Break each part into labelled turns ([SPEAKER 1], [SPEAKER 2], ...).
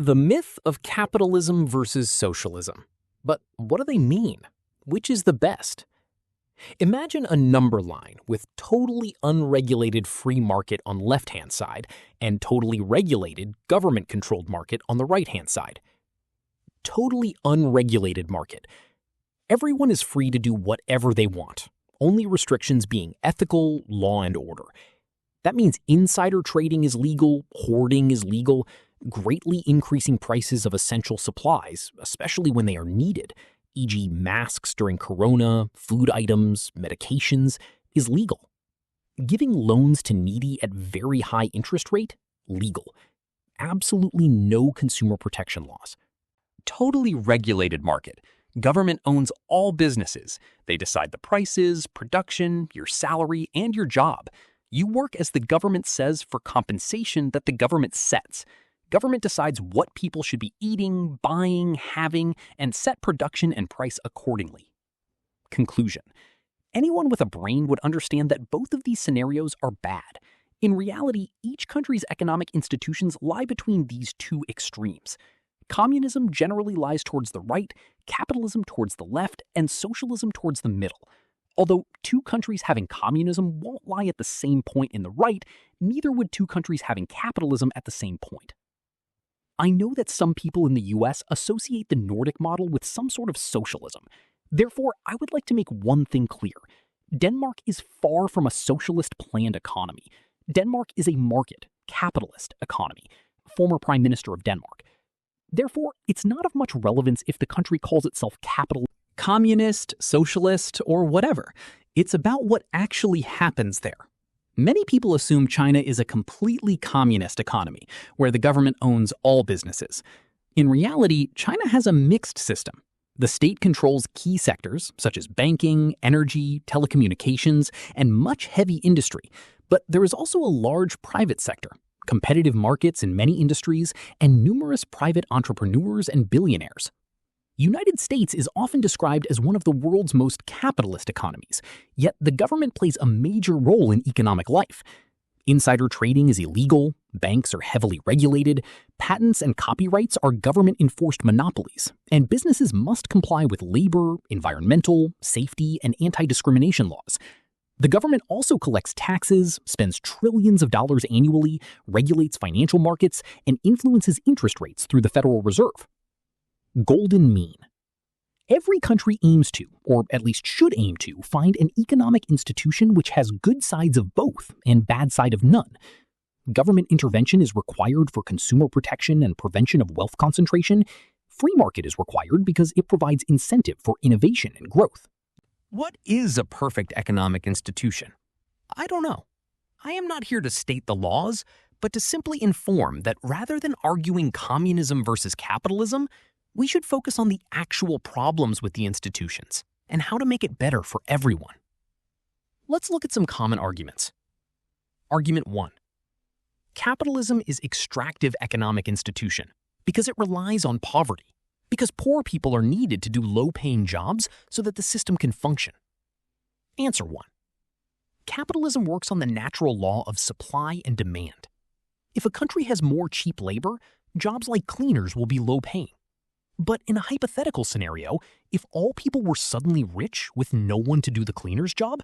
[SPEAKER 1] The myth of capitalism versus socialism. But what do they mean? Which is the best? Imagine a number line with totally unregulated free market on the left-hand side and totally regulated government-controlled market on the right-hand side. Totally unregulated market. Everyone is free to do whatever they want, only restrictions being ethical, law and order. That means insider trading is legal, hoarding is legal, greatly increasing prices of essential supplies, especially when they are needed, e.g. masks during corona, food items, medications, is legal. Giving loans to needy at very high interest rate, legal. Absolutely no consumer protection laws.
[SPEAKER 2] Totally regulated market. Government owns all businesses. They decide the prices, production, your salary, and your job. You work as the government says for compensation that the government sets. Government decides what people should be eating, buying, having, and set production and price accordingly. Conclusion. Anyone with a brain would understand that both of these scenarios are bad. In reality, each country's economic institutions lie between these two extremes. Communism generally lies towards the right, capitalism towards the left, and socialism towards the middle. Although two countries having communism won't lie at the same point in the right, neither would two countries having capitalism at the same point. I know that some people in the US associate the Nordic model with some sort of socialism. Therefore, I would like to make one thing clear. Denmark is far from a socialist planned economy. Denmark is a market, capitalist economy. Former Prime Minister of Denmark. Therefore, it's not of much relevance if the country calls itself communist, socialist, or whatever. It's about what actually happens there. Many people assume China is a completely communist economy, where the government owns all businesses. In reality, China has a mixed system. The state controls key sectors, such as banking, energy, telecommunications, and much heavy industry. But there is also a large private sector, competitive markets in many industries, and numerous private entrepreneurs and billionaires. United States is often described as one of the world's most capitalist economies, yet the government plays a major role in economic life. Insider trading is illegal, banks are heavily regulated, patents and copyrights are government-enforced monopolies, and businesses must comply with labor, environmental, safety, and anti-discrimination laws. The government also collects taxes, spends trillions of dollars annually, regulates financial markets, and influences interest rates through the Federal Reserve. Golden mean. Every country aims to, or at least should aim to, find an economic institution which has good sides of both and bad side of none. Government intervention is required for consumer protection and prevention of wealth concentration. Free market is required because it provides incentive for innovation and growth.
[SPEAKER 1] What is a perfect economic institution? I don't know. I am not here to state the laws, but to simply inform that rather than arguing communism versus capitalism, we should focus on the actual problems with the institutions and how to make it better for everyone. Let's look at some common arguments. Argument 1. Capitalism is extractive economic institution because it relies on poverty, because poor people are needed to do low-paying jobs so that the system can function. Answer 1. Capitalism works on the natural law of supply and demand. If a country has more cheap labor, jobs like cleaners will be low-paying. But in a hypothetical scenario, if all people were suddenly rich with no one to do the cleaner's job,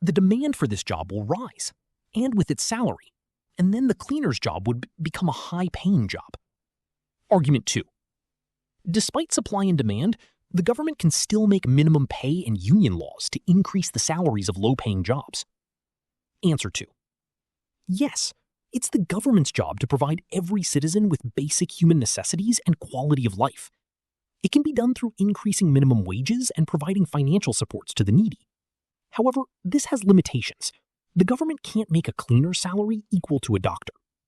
[SPEAKER 1] the demand for this job will rise, and with its salary, and then the cleaner's job would become a high-paying job. Argument 2. Despite supply and demand, the government can still make minimum pay and union laws to increase the salaries of low-paying jobs. Answer 2. Yes, it's the government's job to provide every citizen with basic human necessities and quality of life. It can be done through increasing minimum wages and providing financial supports to the needy. However, this has limitations. The government can't make a cleaner's salary equal to a doctor.